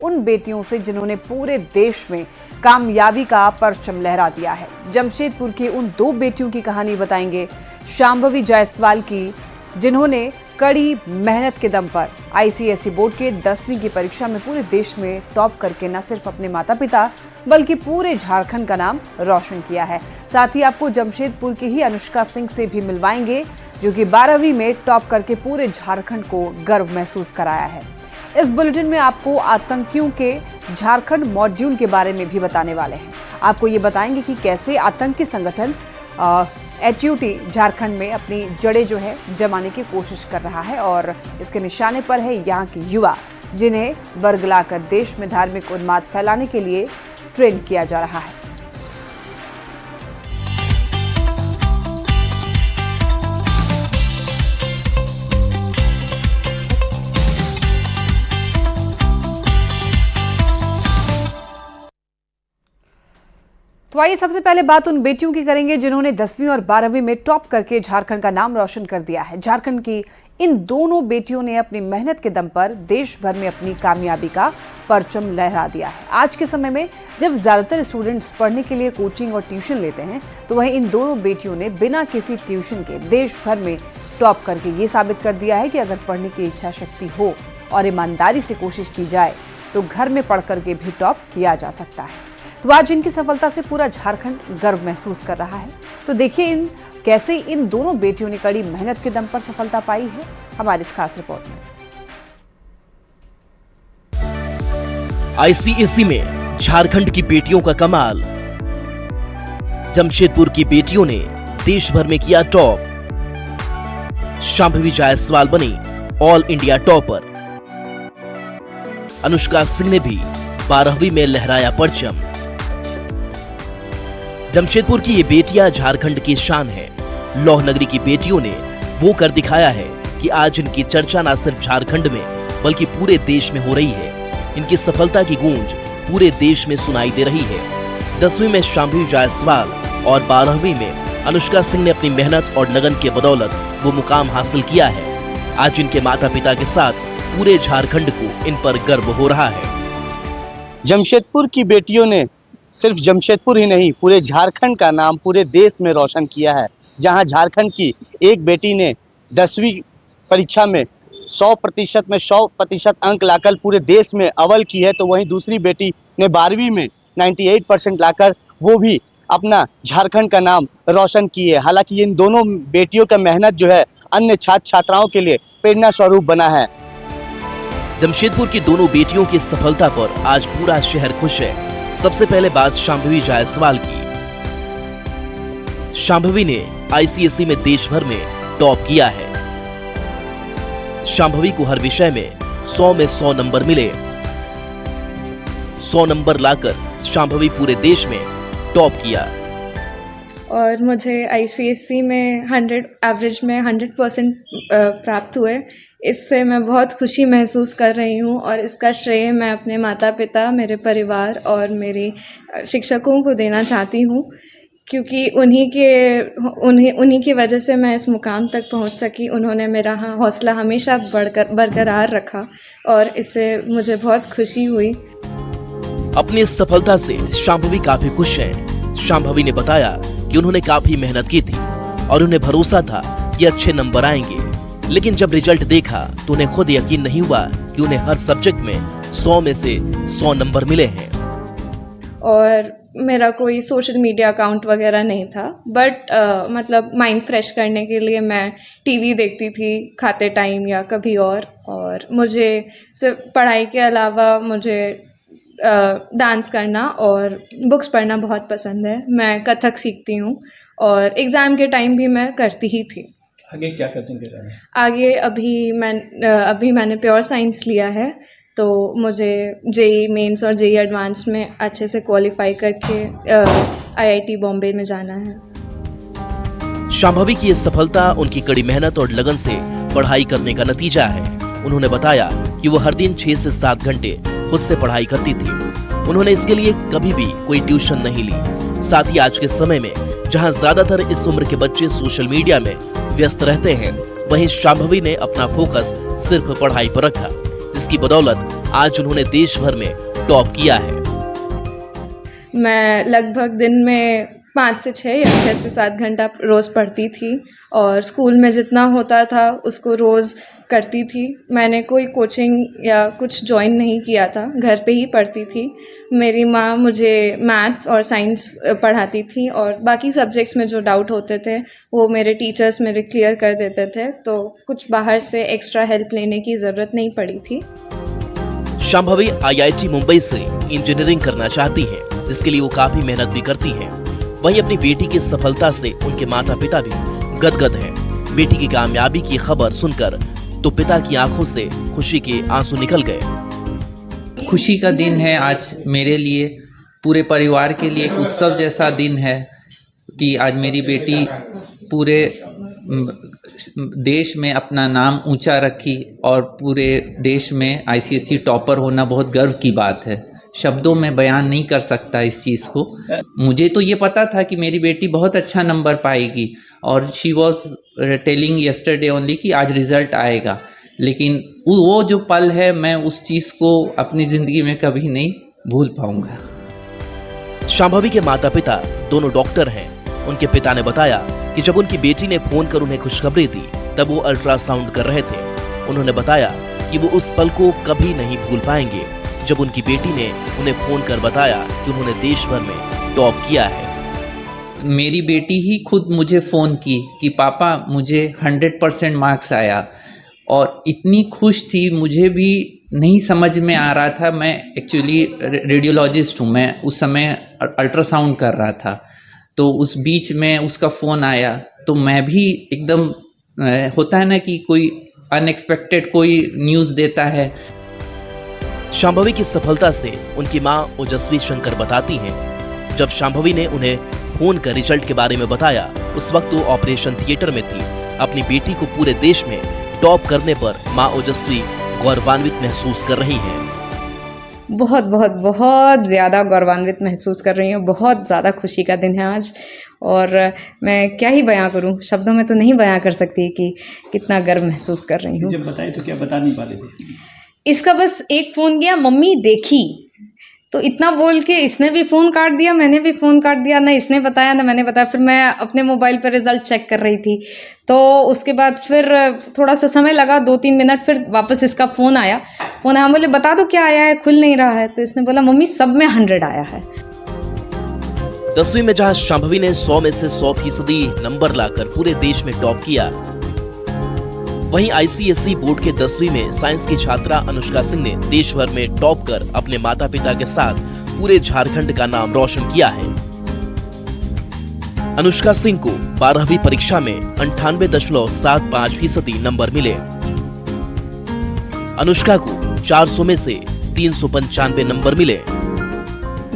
उन बेटियों से जिन्होंने पूरे देश में कामयाबी का परचम लहरा दिया है। जमशेदपुर की उन दो बेटियों की कहानी बताएंगे, शांभवी जायसवाल की, जिन्होंने कड़ी मेहनत के दम पर आईसीएसई बोर्ड के 10वीं की परीक्षा में पूरे देश में टॉप करके न सिर्फ अपने माता पिता बल्कि पूरे झारखंड का नाम रोशन किया है। साथ ही आपको जमशेदपुर की ही अनुष्का सिंह से भी मिलवाएंगे, जो कि 12वीं में टॉप करके पूरे झारखंड को गर्व महसूस कराया है। इस बुलेटिन में आपको आतंकियों के झारखंड मॉड्यूल के बारे में भी बताने वाले हैं। आपको ये बताएंगे कि कैसे आतंकी संगठन एचयूटी झारखंड में अपनी जड़ें जो है जमाने की कोशिश कर रहा है और इसके निशाने पर है यहाँ के युवा, जिन्हें बरगलाकर देश में धार्मिक उन्माद फैलाने के लिए ट्रेन किया जा रहा है। तो आइए सबसे पहले बात उन बेटियों की करेंगे जिन्होंने 10वीं और 12वीं में टॉप करके झारखंड का नाम रोशन कर दिया है। झारखंड की इन दोनों बेटियों ने अपनी मेहनत के दम पर देश भर में अपनी कामयाबी का परचम लहरा दिया है। आज के समय में जब ज्यादातर स्टूडेंट्स पढ़ने के लिए कोचिंग और ट्यूशन लेते हैं, तो वहीं इन दोनों बेटियों ने बिना किसी ट्यूशन के देश भर में टॉप करके ये साबित कर दिया है कि अगर पढ़ने की इच्छा शक्ति हो और ईमानदारी से कोशिश की जाए तो घर में पढ़ करके भी टॉप किया जा सकता है। तो आज इनकी सफलता से पूरा झारखंड गर्व महसूस कर रहा है। तो देखिए कैसे इन दोनों बेटियों ने कड़ी मेहनत के दम पर सफलता पाई है, हमारी इस खास रिपोर्ट में। आईसीएसई में झारखंड की बेटियों का कमाल। जमशेदपुर की बेटियों ने देश भर में किया टॉप। शांभवी जायसवाल बनी all India topper. Anushka Singh ने भी 12वीं में लहराया परचम। जमशेदपुर की ये बेटियां झारखंड की शान है। लौह नगरी की बेटियों ने वो कर दिखाया है कि आज इनकी चर्चा न सिर्फ झारखंड में बल्कि पूरे देश में हो रही है। इनकी सफलता की गूंज पूरे देश में सुनाई दे रही है। 10वीं में शांभवी जायसवाल और 12वीं में अनुष्का सिंह ने अपनी मेहनत और लगन के बदौलत वो मुकाम हासिल किया है। आज इनके माता पिता के साथ पूरे झारखंड को इन पर गर्व हो रहा है। जमशेदपुर की बेटियों ने सिर्फ जमशेदपुर ही नहीं पूरे झारखंड का नाम पूरे देश में रोशन किया है। जहां झारखंड की एक बेटी ने 10वीं परीक्षा में 100% में 100% अंक लाकर पूरे देश में अव्वल की है, तो वहीं दूसरी बेटी ने 12वीं में 98% लाकर वो भी अपना झारखंड का नाम रोशन की है। हालांकि इन दोनों बेटियों का मेहनत जो है अन्य छात्र छात्राओं के लिए प्रेरणा स्वरूप बना है। जमशेदपुर की दोनों बेटियों की सफलता पर आज पूरा शहर खुश है। सबसे पहले बात शांभवी जायसवाल की। शांभवी ने आईसीएसई में देश भर में टॉप किया है। शांभवी को हर विषय में 100 में 100 नंबर मिले। 100 नंबर लाकर शांभवी पूरे देश में टॉप किया। और मुझे आईसीएसई में 100 एवरेज में 100% प्राप्त हुए। इससे मैं बहुत खुशी महसूस कर रही हूँ और इसका श्रेय मैं अपने माता पिता, मेरे परिवार और मेरे शिक्षकों को देना चाहती हूँ, क्योंकि उन्हीं की वजह से मैं इस मुकाम तक पहुँच सकी। उन्होंने मेरा हौसला हमेशा बरकरार रखा और इससे मुझे बहुत खुशी हुई। अपनी इस सफलता से शांभवी काफी खुश है। शांभवी ने बताया कि उन्होंने काफी मेहनत की थी और उन्हें भरोसा था कि अच्छे नंबर आएंगे, लेकिन जब रिजल्ट देखा तो उन्हें खुद यकीन नहीं हुआ कि उन्हें हर सब्जेक्ट में 100 में से 100 नंबर मिले हैं। और मेरा कोई सोशल मीडिया अकाउंट वगैरह नहीं था, बट मतलब माइंड फ्रेश करने के लिए मैं टीवी देखती थी खाते टाइम या कभी और मुझे सिर्फ पढ़ाई के अलावा मुझे डांस करना और बुक्स पढ़ना बहुत पसंद है। मैं कथक सीखती हूँ और एग्ज़ाम के टाइम भी मैं करती ही थी। आगे क्या करते हैं? आगे अभी मैंने प्योर साइंस लिया है, तो मुझे जेई मेंस और जेई एडवांस में अच्छे से क्वालिफाई करके आईआईटी बॉम्बे में जाना है। शांभवी की ये सफलता उनकी कड़ी मेहनत और लगन से पढ़ाई करने का नतीजा है। उन्होंने बताया कि वो हर दिन 6 से 7 घंटे खुद से पढ़ाई करती थी। उन्होंने इसके लिए कभी भी कोई ट्यूशन नहीं ली। साथ ही आज के समय में जहां ज्यादातर इस उम्र के बच्चे सोशल मीडिया में व्यस्त रहते हैं, वहीं शांभवी ने अपना फोकस सिर्फ पढ़ाई पर रखा, जिसकी बदौलत आज उन्होंने देश भर में टॉप किया है। मैं लगभग दिन में 5 से 6 या 6 से 7 घंटा रोज़ पढ़ती थी और स्कूल में जितना होता था उसको रोज़ करती थी। मैंने कोई कोचिंग या कुछ ज्वाइन नहीं किया था, घर पे ही पढ़ती थी। मेरी माँ मुझे मैथ्स और साइंस पढ़ाती थी और बाकी सब्जेक्ट्स में जो डाउट होते थे वो मेरे टीचर्स मेरे क्लियर कर देते थे, तो कुछ बाहर से एक्स्ट्रा हेल्प लेने की ज़रूरत नहीं पड़ी थी। शांभवी IIT मुंबई से इंजीनियरिंग करना चाहती हैं, जिसके लिए वो काफी मेहनत भी करती हैं। वहीं अपनी बेटी की सफलता से उनके माता पिता भी गदगद हैं। बेटी की कामयाबी की खबर सुनकर तो पिता की आंखों से खुशी के आंसू निकल गए। खुशी का दिन है आज मेरे लिए, पूरे परिवार के लिए एक उत्सव जैसा दिन है कि आज मेरी बेटी पूरे देश में अपना नाम ऊंचा रखी और पूरे देश में ICSE टॉपर होना बहुत गर्व की बात है। शब्दों में बयान नहीं कर सकता इस चीज़ को। मुझे तो ये पता था कि मेरी बेटी बहुत अच्छा नंबर पाएगी और she was telling yesterday only कि आज रिज़ल्ट आएगा, लेकिन वो जो पल है मैं उस चीज़ को अपनी ज़िंदगी में कभी नहीं भूल पाऊंगा। शांभवी के माता पिता दोनों डॉक्टर हैं। उनके पिता ने बताया कि जब उनकी बेटी ने फोन कर उन्हें खुशखबरी दी तब वो अल्ट्रासाउंड कर रहे थे। उन्होंने बताया कि वो उस पल को कभी नहीं भूल पाएंगे जब उनकी बेटी ने उन्हें फोन कर बताया कि उन्होंने देश भर में टॉप किया है। मेरी बेटी ही खुद मुझे फ़ोन की कि पापा मुझे 100% मार्क्स आया, और इतनी खुश थी मुझे भी नहीं समझ में आ रहा था। मैं एक्चुअली रेडियोलॉजिस्ट हूँ, मैं उस समय अल्ट्रासाउंड कर रहा था, तो उस बीच में उसका फ़ोन आया तो मैं भी एकदम होता है ना कि कोई अनएक्सपेक्टेड कोई न्यूज़ देता है। शांभवी की सफलता से उनकी मां ओजस्वी शंकर बताती हैं, जब शांभवी ने उन्हें फोन कर रिजल्ट के बारे में बताया उस वक्त वो ऑपरेशन थिएटर में थी। अपनी बेटी को पूरे देश में टॉप करने पर मां ओजस्वी गौरवान्वित महसूस कर रही हैं। बहुत बहुत बहुत ज़्यादा गौरवान्वित महसूस कर रही हूँ। बहुत ज़्यादा खुशी का दिन है आज, और मैं क्या ही बयां करूँ, शब्दों में तो नहीं बयां कर सकती कि कितना गर्व महसूस कर रही हूँ। जब बताए तो क्या बता नहीं पा रहे थे? इसका बस एक फ़ोन गया, मम्मी देखी, तो इतना बोल के इसने भी फ़ोन काट दिया, मैंने भी फ़ोन काट दिया। ना इसने बताया ना मैंने बताया। फिर मैं अपने मोबाइल पर रिज़ल्ट चेक कर रही थी, तो उसके बाद फिर थोड़ा सा समय लगा, 2-3 मिनट, फिर वापस इसका फ़ोन आया। हम बोले बता दो क्या आया है, खुल नहीं रहा है। तो इसने बोला मम्मी सब में 100 आया है। 10वीं में जहां शांभवी ने 100 में से 100% नंबर लाकर पूरे देश में टॉप किया, वहीं ICSE बोर्ड के 10वीं में साइंस की छात्रा अनुष्का सिंह ने देश भर में टॉप कर अपने माता पिता के साथ पूरे झारखंड का नाम रोशन किया है। अनुष्का सिंह को 12वीं परीक्षा में 98.75% नंबर मिले। अनुष्का को 400 में से 395 नंबर मिले।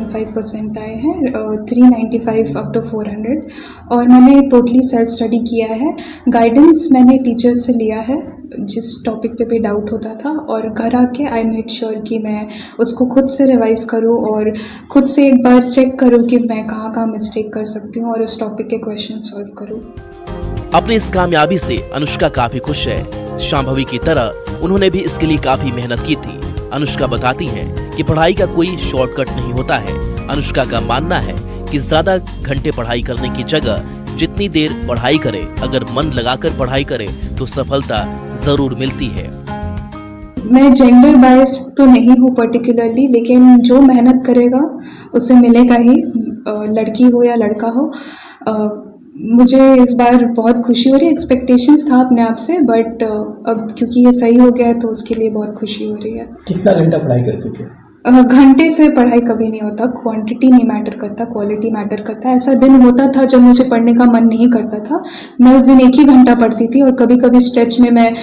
5% आए हैं, 395 आउट ऑफ 400, और मैंने टोटली सेल्फ स्टडी किया है। गाइडेंस मैंने टीचर से लिया है जिस टॉपिक पे भी डाउट होता था, और घर आके आई मेड श्योर कि मैं उसको खुद से रिवाइज करूँ और खुद से एक बार चेक करूँ कि मैं कहाँ मिस्टेक कर सकती हूँ और उस टॉपिक के क्वेश्चन सॉल्व करूँ। अपनी इस कामयाबी से अनुष्का काफी खुश है। शांभवी की तरह उन्होंने भी इसके लिए काफी मेहनत की थी। अनुष्का बताती हैं कि पढ़ाई का कोई शॉर्टकट नहीं होता है। अनुष्का का मानना है कि ज्यादा घंटे पढ़ाई करने की जगह जितनी देर पढ़ाई करे, अगर मन लगाकर पढ़ाई करे तो सफलता जरूर मिलती है। मैं जेंडर बायस तो नहीं हूँ पर्टिकुलरली, लेकिन जो मेहनत करेगा उसे मिलेगा ही, लड़की हो या लड़का हो। मुझे इस बार बहुत खुशी हो रही है। एक्सपेक्टेशंस था अपने आप से, बट अब क्योंकि ये सही हो गया है तो उसके लिए बहुत खुशी हो रही है। कितना घंटा पढ़ाई करते थे? घंटे से पढ़ाई कभी नहीं होता। क्वांटिटी नहीं मैटर करता, क्वालिटी मैटर करता है। ऐसा दिन होता था जब मुझे पढ़ने का मन नहीं करता था, मैं उस दिन 1 ही घंटा पढ़ती थी, और कभी कभी स्ट्रेच में मैं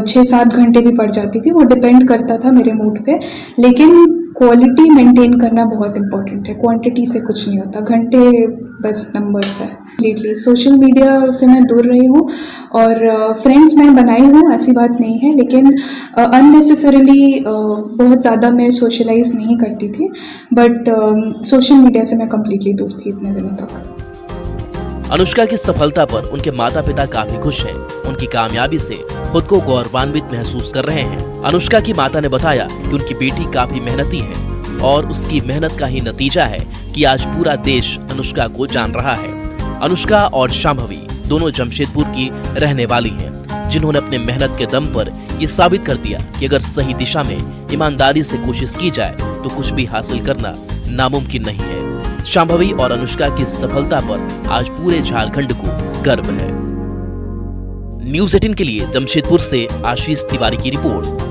6-7 घंटे भी पढ़ जाती थी। वो डिपेंड करता था मेरे मूड पे, लेकिन क्वालिटी मेंटेन करना बहुत इंपॉर्टेंट है। क्वांटिटी से कुछ नहीं होता, घंटे बस नंबर्स है। कंप्लीटली सोशल मीडिया से मैं दूर रही हूँ, और फ्रेंड्स मैं बनाई हूँ, ऐसी बात नहीं है, लेकिन अननेसेसरीली बहुत ज़्यादा मैं सोशलाइज नहीं करती थी। बट सोशल मीडिया से मैं कंप्लीटली दूर थी इतने दिनों तक। अनुष्का की सफलता पर उनके माता पिता काफी खुश हैं। उनकी कामयाबी से खुद को गौरवान्वित महसूस कर रहे हैं। अनुष्का की माता ने बताया कि उनकी बेटी काफी मेहनती है और उसकी मेहनत का ही नतीजा है कि आज पूरा देश अनुष्का को जान रहा है। अनुष्का और शांभवी दोनों जमशेदपुर की रहने वाली हैं, जिन्होंने अपने मेहनत के दम पर ये साबित कर दिया कि अगर सही दिशा में ईमानदारी से कोशिश की जाए तो कुछ भी हासिल करना नामुमकिन नहीं है। शांभवी और अनुष्का की सफलता पर आज पूरे झारखंड को गर्व है। न्यूज़ 18 के लिए जमशेदपुर से आशीष तिवारी की रिपोर्ट।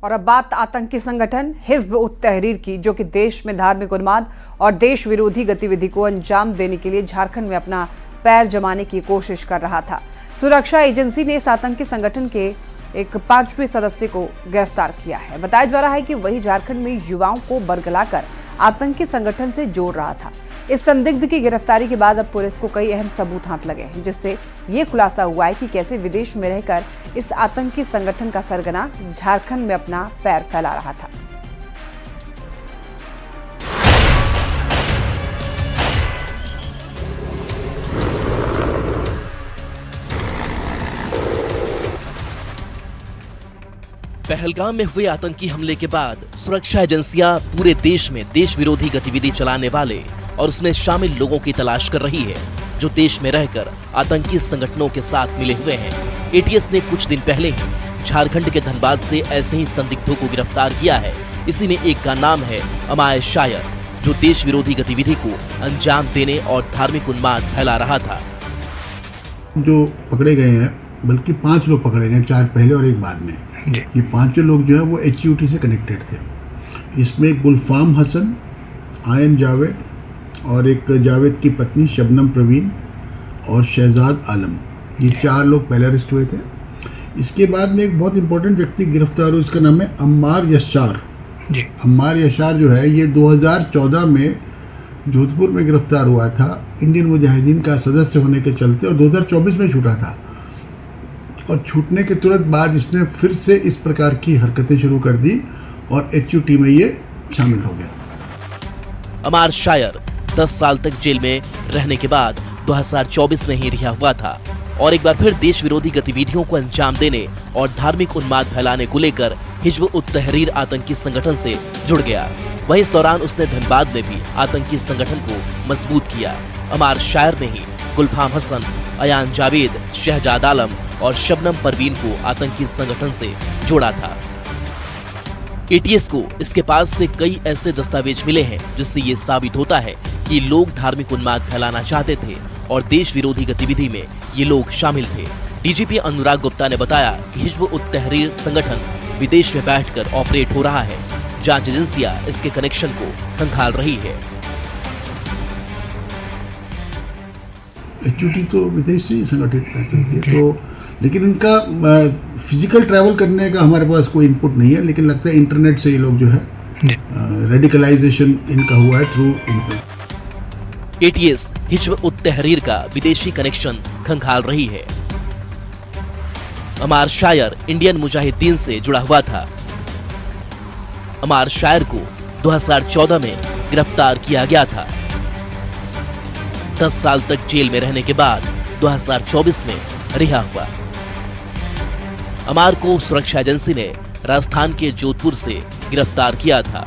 और अब बात आतंकी संगठन हिज्ब उत तहरीर की, जो कि देश में धार्मिक उन्माद और देश विरोधी गतिविधि को अंजाम देने के लिए झारखंड में अपना पैर जमाने की कोशिश कर रहा था। सुरक्षा एजेंसी ने इस आतंकी संगठन के एक 5वें सदस्य को गिरफ्तार किया है। बताया जा रहा है कि वही झारखंड में युवाओं को बरगलाकर आतंकी संगठन से जोड़ रहा था। इस संदिग्ध की गिरफ्तारी के बाद अब पुलिस को कई अहम सबूत हाथ लगे हैं, जिससे ये खुलासा हुआ है कि कैसे विदेश में रहकर इस आतंकी संगठन का सरगना झारखंड में अपना पैर फैला रहा था। पहलगाम में हुए आतंकी हमले के बाद सुरक्षा एजेंसियां पूरे देश में देश विरोधी गतिविधि चलाने वाले और उसमें शामिल लोगों की तलाश कर रही है, जो देश में रहकर आतंकी संगठनों के साथ मिले हुए हैं। एटीएस ने कुछ दिन पहले ही झारखंड के धनबाद से ऐसे ही संदिग्धों को गिरफ्तार किया है। इसी में एक का नाम है अमाय शायर, जो देश विरोधी गतिविधि को अंजाम देने और धार्मिक उन्माद फैला रहा था। जो पकड़े गए हैं, बल्कि 5 लोग पकड़े गए, 4 पहले और 1 बाद में। ये 5 लोग जो है वो HUT से कनेक्टेड थे। इसमें गुलफाम हसन, आयन जावेद और एक जावेद की पत्नी शबनम प्रवीण और शहजाद आलम, ये 4 लोग पहले अरेस्ट हुए थे। इसके बाद में एक बहुत इंपॉर्टेंट व्यक्ति गिरफ्तार हुआ, इसका नाम है अम्मार यशार। अम्मार यशार जो है ये 2014 में जोधपुर में गिरफ्तार हुआ था इंडियन मुजाहिदीन का सदस्य होने के चलते, और 2024 में छूटा था। और छूटने के तुरंत बाद इसने फिर से इस प्रकार की हरकतें शुरू कर दी और HUT में ये शामिल हो गया। अमार शायर 10 साल तक जेल में रहने के बाद 2024 में ही रिहा हुआ था और एक बार फिर देश विरोधी गतिविधियों को अंजाम देने और धार्मिक उन्माद फैलाने को लेकर हिज्ब उत तहरीर आतंकी संगठन से जुड़ गया। वहीं इस दौरान उसने धनबाद में भी आतंकी संगठन को मजबूत किया। अमार शायर ने ही गुलफाम हसन, अयान जावेद, शहजाद आलम और शबनम परवीन को आतंकी संगठन से जोड़ा था। एटीएस को इसके पास से कई ऐसे दस्तावेज मिले हैं जिससे ये साबित होता है कि लोग धार्मिक उन्माद फैलाना चाहते थे और देश विरोधी गतिविधि में ये लोग शामिल थे। डीजीपी अनुराग गुप्ता ने बताया कि हिज्ब उत तहरीर संगठन विदेश में बैठकर ऑपरेट हो रहा है। जांच एजेंसियां इसके कनेक्शन को खंगाल रही है। HUT तो विदेश से ही संगठित चलती है, तो लेकिन इनका फिजिकल ट्रैवल करने का हमारे पास कोई इनपुट नहीं है, लेकिन लगता है इंटरनेट से ये लोग जो है रेडिकलाइजेशन इनका हुआ है थ्रू इंटरनेट। एटीएस हिज्ब उत तहरीर का विदेशी कनेक्शन खंगाल रही है। अमार शायर इंडियन मुजाहिदीन से जुड़ा हुआ था। अमार शायर को 2014 में गिरफ्तार किया गया था। 10 साल तक जेल में रहने के बाद 2024 में रिहा हुआ। अमार को सुरक्षा एजेंसी ने राजस्थान के जोधपुर से गिरफ्तार किया था।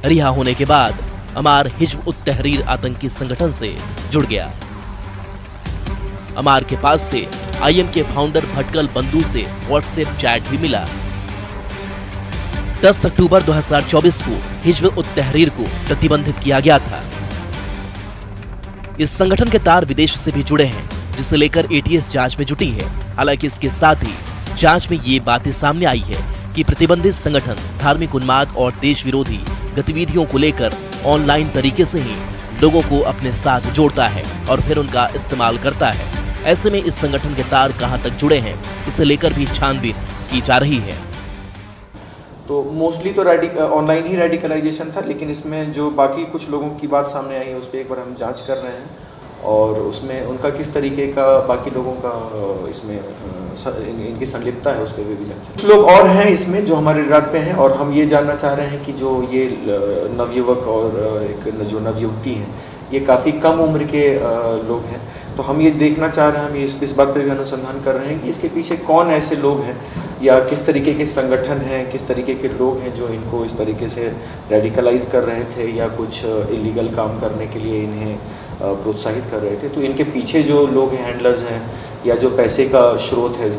रिहा होने के बाद अमार हिज्ब उत तहरीर आतंकी संगठन से जुड़ गया। अमार के पास से IM के फाउंडर भटकल बंधु से व्हाट्सएप चैट भी मिला। 10 अक्टूबर 2024 को हिज्ब उत तहरीर को प्रतिबंधित किया गया था। इस संगठन के तार विदेश से भी जुड़े हैं, जिसे लेकर एटीएस जांच में जुटी है। हालांकि इसके साथ ही जांच में ये बातें सामने आई है कि प्रतिबंधित संगठन धार्मिक उन्माद और देश विरोधी गतिविधियों को लेकर ऑनलाइन तरीके से ही लोगों को अपने साथ जोड़ता है और फिर उनका इस्तेमाल करता है। ऐसे में इस संगठन के तार कहां तक जुड़े हैं, इसे लेकर भी छानबीन की जा रही है। तो मोस्टली तो ऑनलाइन ही रेडिकलाइजेशन था, लेकिन इसमें जो बाकी कुछ लोगों की बात सामने आई है उस पर एक बार हम जांच कर रहे हैं और उसमें उनका किस तरीके का बाकी लोगों का इसमें इनकी संलिप्तता है उस पर भी जांच। कुछ लोग और हैं इसमें जो हमारे रडार पे हैं और हम ये जानना चाह रहे हैं कि जो ये नवयुवक और जो नवयुवती हैं ये काफ़ी कम उम्र के लोग हैं, तो हम ये देखना चाह रहे हैं, हम इस बात पर भी अनुसंधान कर रहे हैं कि इसके पीछे कौन ऐसे लोग हैं या किस तरीके के संगठन हैं, किस तरीके के लोग हैं जो इनको इस तरीके से रेडिकलाइज कर रहे थे या कुछ इलीगल काम करने के लिए इन्हें प्रोत्साहित कर रहे थे। तो इनके पीछे जो लोग हैं, हैंडलर्स हैं या जो पैसे का स्रोत है,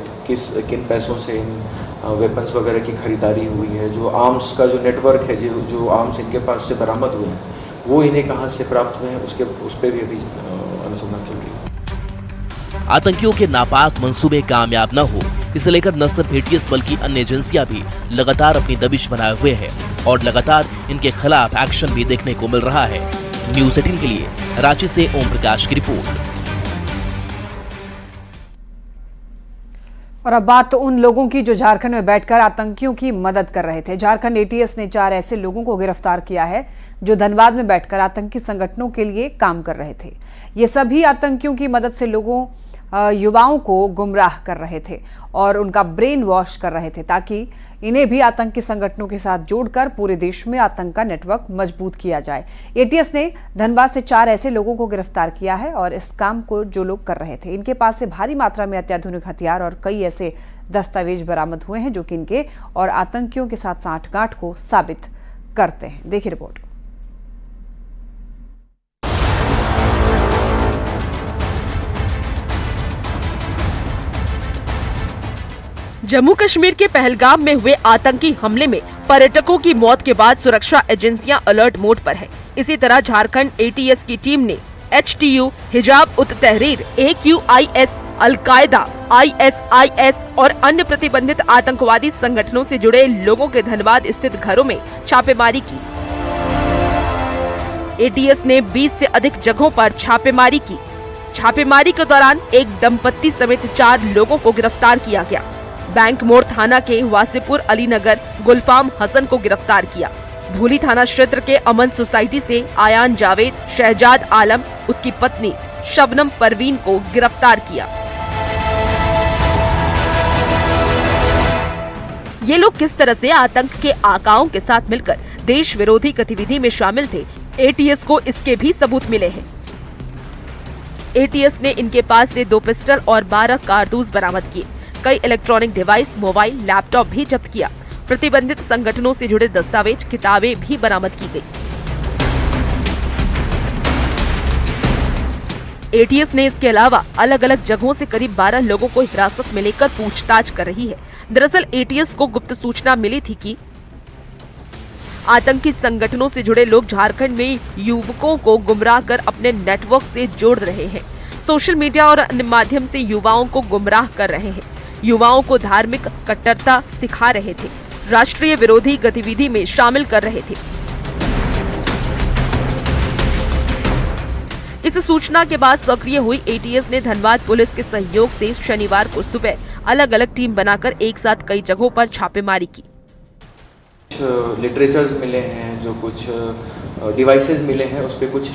किन पैसों से इन वेपन्स वगैरह की खरीदारी हुई है, जो आर्म्स का जो नेटवर्क है, जो आर्म्स इनके पास से बरामद हुए हैं वो इन्हें कहाँ से प्राप्त हुए हैं, उस पर भी अभी अनुसंधान चल रही है। आतंकियों के नापाक मंसूबे कामयाब न हो, इसे लेकर न सिर्फ एटीएस बल्कि अन्य एजेंसियां भी लगातार अपनी दबिश बनाए हुए हैं और लगातार इनके खिलाफ एक्शन भी देखने को मिल रहा है। न्यूज़ 18 के लिए रांची से ओम प्रकाश की रिपोर्ट। और अब बात उन लोगों की जो झारखंड में बैठकर आतंकियों की मदद कर रहे थे। झारखंड एटीएस ने 4 ऐसे लोगों को गिरफ्तार किया है जो धनबाद में बैठकर आतंकी संगठनों के लिए काम कर रहे थे। ये सभी आतंकियों की मदद से युवाओं को गुमराह कर रहे थे और उनका ब्रेन वॉश कर रहे थे ताकि इन्हें भी आतंकी संगठनों के साथ जोड़कर पूरे देश में आतंक का नेटवर्क मजबूत किया जाए। एटीएस ने धनबाद से 4 ऐसे लोगों को गिरफ्तार किया है और इस काम को जो लोग कर रहे थे इनके पास से भारी मात्रा में अत्याधुनिक हथियार और कई ऐसे दस्तावेज बरामद हुए हैं जो कि इनके और आतंकियों के साथ साठगांठ को साबित करते हैं। देखिए रिपोर्ट। जम्मू कश्मीर के पहलगाम में हुए आतंकी हमले में पर्यटकों की मौत के बाद सुरक्षा एजेंसियां अलर्ट मोड पर हैं। इसी तरह झारखंड एटीएस की टीम ने HTU, हिजाब उत तहरीर, AQIS, अल-कायदा, ISIS और अन्य प्रतिबंधित आतंकवादी संगठनों से जुड़े लोगों के धनबाद स्थित घरों में छापेमारी की। एटीएस ने 20 से अधिक जगहों पर छापेमारी की। छापेमारी के दौरान एक दंपत्ति समेत 4 लोगों को गिरफ्तार किया गया। बैंक मोड़ थाना के वासीपुर अलीनगर गुलफाम हसन को गिरफ्तार किया। भूली थाना क्षेत्र के अमन सोसाइटी से आयान जावेद, शहजाद आलम, उसकी पत्नी शबनम परवीन को गिरफ्तार किया। ये लोग किस तरह से आतंक के आकाओं के साथ मिलकर देश विरोधी गतिविधि में शामिल थे, एटीएस को इसके भी सबूत मिले हैं। एटीएस ने इनके पास से 2 पिस्टल और 12 कारतूस बरामद किए। कई इलेक्ट्रॉनिक डिवाइस, मोबाइल, लैपटॉप भी जब्त किया। प्रतिबंधित संगठनों से जुड़े दस्तावेज, किताबें भी बरामद की गई। एटीएस ने इसके अलावा अलग अलग जगहों से करीब 12 लोगों को हिरासत में लेकर पूछताछ कर रही है। दरअसल एटीएस को गुप्त सूचना मिली थी कि आतंकी संगठनों से जुड़े लोग झारखंड में युवकों को गुमराह कर अपने नेटवर्क से जोड़ रहे हैं। सोशल मीडिया और अन्य माध्यम से युवाओं को गुमराह कर रहे हैं। युवाओं को धार्मिक कट्टरता सिखा रहे थे, राष्ट्रीय विरोधी गतिविधि में शामिल कर रहे थे। इस सूचना के बाद सक्रिय हुई एटीएस ने धनबाद पुलिस के सहयोग से शनिवार को सुबह अलग अलग टीम बनाकर एक साथ कई जगहों पर छापेमारी की। कुछ लिटरेचर्स मिले हैं, जो कुछ डिवाइसेस मिले हैं, उस पर कुछ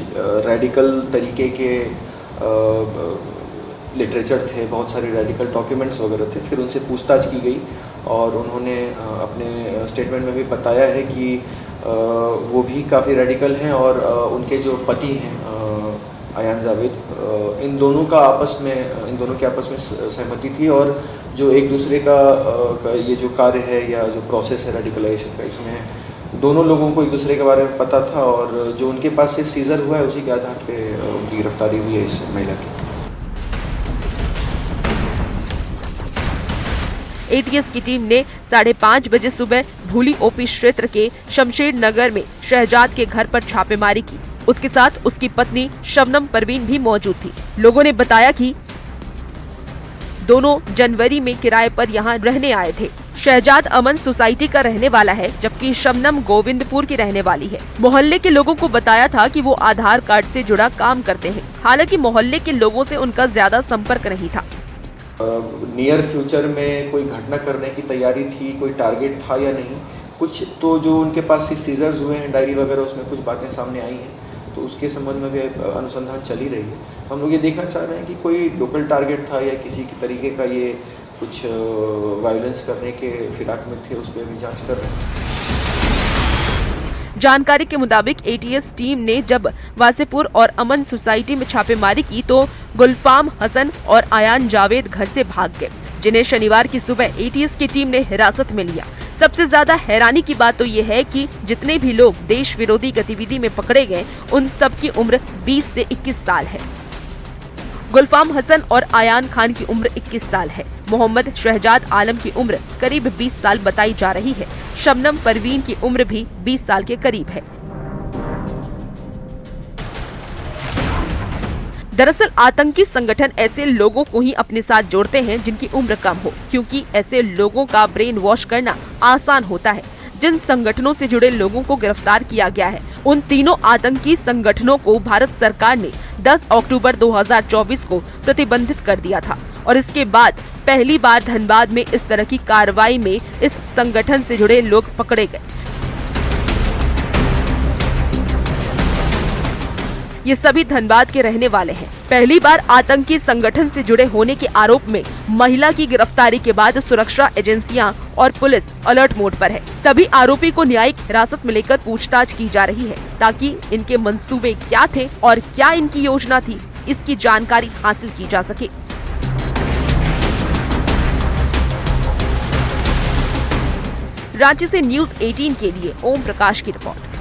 रेडिकल तरीके के लिटरेचर थे, बहुत सारे रेडिकल डॉक्यूमेंट्स वगैरह थे। फिर उनसे पूछताछ की गई और उन्होंने अपने स्टेटमेंट में भी बताया है कि वो भी काफ़ी रेडिकल हैं और उनके जो पति हैं आयान जावेद, इन दोनों की आपस में सहमति थी और जो एक दूसरे का ये जो कार्य है या जो प्रोसेस है रेडिकलाइजेशन का, इसमें दोनों लोगों को एक दूसरे के बारे में पता था और जो उनके पास से सीजर हुआ है उसी के आधार पे उनकी गिरफ्तारी हुई है इस महिला की। एटीएस की टीम ने 5:30 बजे सुबह भूली ओपी क्षेत्र के शमशेर नगर में शहजाद के घर पर छापेमारी की। उसके साथ उसकी पत्नी शबनम परवीन भी मौजूद थी। लोगों ने बताया कि दोनों जनवरी में किराए पर यहाँ रहने आए थे। शहजाद अमन सोसाइटी का रहने वाला है, जबकि शबनम गोविंदपुर की रहने वाली है। मोहल्ले के लोगों को बताया था कि वो आधार कार्ड से जुड़ा काम करते हैं। हालांकि मोहल्ले के लोगों से उनका ज्यादा संपर्क नहीं था। नियर फ्यूचर में कोई घटना करने की तैयारी थी, कोई टारगेट था या नहीं, कुछ तो जो उनके पास सीजर्स हुए हैं, डायरी वगैरह, उसमें कुछ बातें सामने आई हैं, तो उसके संबंध में भी अनुसंधान चल ही रही है। हम लोग ये देखना चाह रहे हैं कि कोई लोकल टारगेट था या किसी के तरीके का ये कुछ वायलेंस करने के फिराक में थे, उस पर भी जांच कर रहे हैं। जानकारी के मुताबिक एटीएस टीम ने जब वासेपुर और अमन सोसाइटी में छापेमारी की तो गुलफाम हसन और आयान जावेद घर से भाग गए, जिन्हें शनिवार की सुबह एटीएस की टीम ने हिरासत में लिया। सबसे ज्यादा हैरानी की बात तो ये है कि जितने भी लोग देश विरोधी गतिविधि में पकड़े गए उन सब की उम्र 20 से 21 साल है। गुलफाम हसन और आयान खान की उम्र 21 साल है। मोहम्मद शहजाद आलम की उम्र करीब 20 साल बताई जा रही है। शबनम परवीन की उम्र भी 20 साल के करीब है। दरअसल आतंकी संगठन ऐसे लोगों को ही अपने साथ जोड़ते हैं जिनकी उम्र कम हो, क्योंकि ऐसे लोगों का ब्रेन वॉश करना आसान होता है। जिन संगठनों से जुड़े लोगों को गिरफ्तार किया गया है उन तीनों आतंकी संगठनों को भारत सरकार ने 10 अक्टूबर 2024 को प्रतिबंधित कर दिया था और इसके बाद पहली बार धनबाद में इस तरह की कार्रवाई में इस संगठन से जुड़े लोग पकड़े गए। ये सभी धनबाद के रहने वाले हैं। पहली बार आतंकी संगठन से जुड़े होने के आरोप में महिला की गिरफ्तारी के बाद सुरक्षा एजेंसियां और पुलिस अलर्ट मोड पर है। सभी आरोपी को न्यायिक हिरासत में लेकर पूछताछ की जा रही है ताकि इनके मंसूबे क्या थे और क्या इनकी योजना थी, इसकी जानकारी हासिल की जा सके। रांची से न्यूज़ 18 के लिए ओम प्रकाश की report.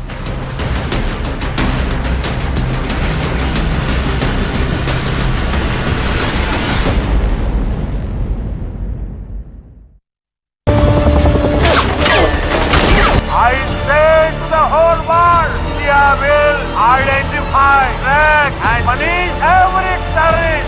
Identify, track and punish every terrorist.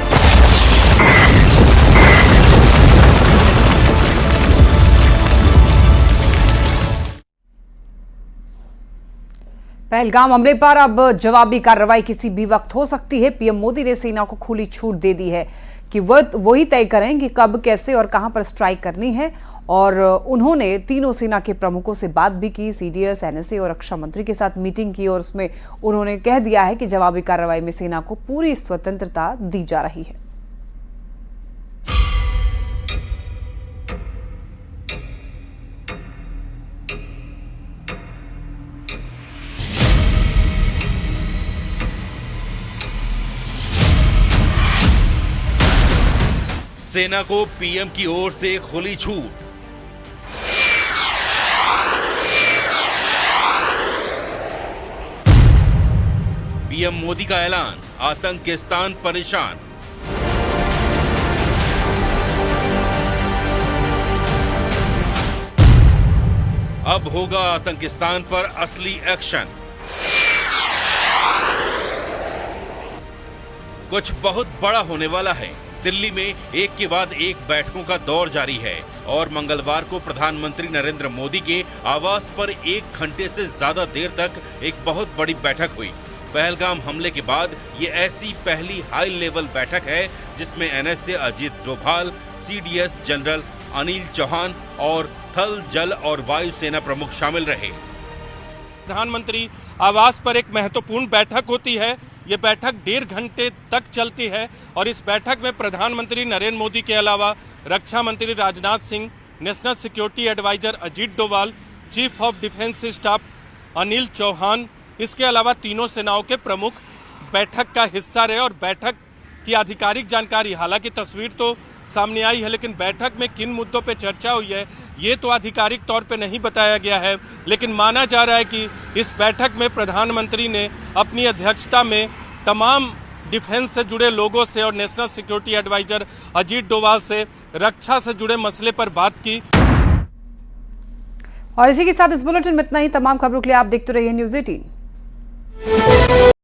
Pahalgam हमले पर अब जवाबी कार्रवाई किसी भी वक्त हो सकती है। पीएम मोदी ने सेना को खुली छूट दे दी है कि वही तय करें कि कब, कैसे और कहां पर स्ट्राइक करनी है। और उन्होंने तीनों सेना के प्रमुखों से बात भी की, सीडीएस, एनएसए और रक्षा मंत्री के साथ मीटिंग की और उसमें उन्होंने कह दिया है कि जवाबी कार्रवाई में सेना को पूरी स्वतंत्रता दी जा रही है। सेना को पीएम की ओर से खुली छूट। पीएम मोदी का ऐलान, आतंकिस्तान परेशान। अब होगा आतंकिस्तान पर असली एक्शन। कुछ बहुत बड़ा होने वाला है। दिल्ली में एक के बाद एक बैठकों का दौर जारी है और मंगलवार को प्रधानमंत्री नरेंद्र मोदी के आवास पर 1 घंटे से ज्यादा देर तक एक बहुत बड़ी बैठक हुई। पहलगाम हमले के बाद ये ऐसी पहली हाई लेवल बैठक है जिसमें NSA Ajit Doval, CDS general Anil Chauhan और थल, जल और वायु सेना प्रमुख शामिल रहे। प्रधानमंत्री आवास पर एक महत्वपूर्ण बैठक होती है। ये बैठक 1.5 घंटे तक चलती है और इस बैठक में प्रधानमंत्री नरेंद्र मोदी के अलावा रक्षा मंत्री Rajnath Singh, national security adviser Ajit Doval, chief of defence staff Anil Chauhan, इसके अलावा तीनों सेनाओं के प्रमुख बैठक का हिस्सा रहे। और बैठक की आधिकारिक जानकारी, हालांकि तस्वीर तो सामने आई है, लेकिन बैठक में किन मुद्दों पे चर्चा हुई है ये तो आधिकारिक तौर पे नहीं बताया गया है। लेकिन माना जा रहा है कि इस बैठक में प्रधानमंत्री ने अपनी अध्यक्षता में तमाम डिफेंस से जुड़े लोगों से और national security adviser Ajit Doval से रक्षा से जुड़े मसले पर बात की। और इसी के साथ इस बुलेटिन में इतना ही। तमाम खबरों के लिए आप देखते रहिए न्यूज़ 18।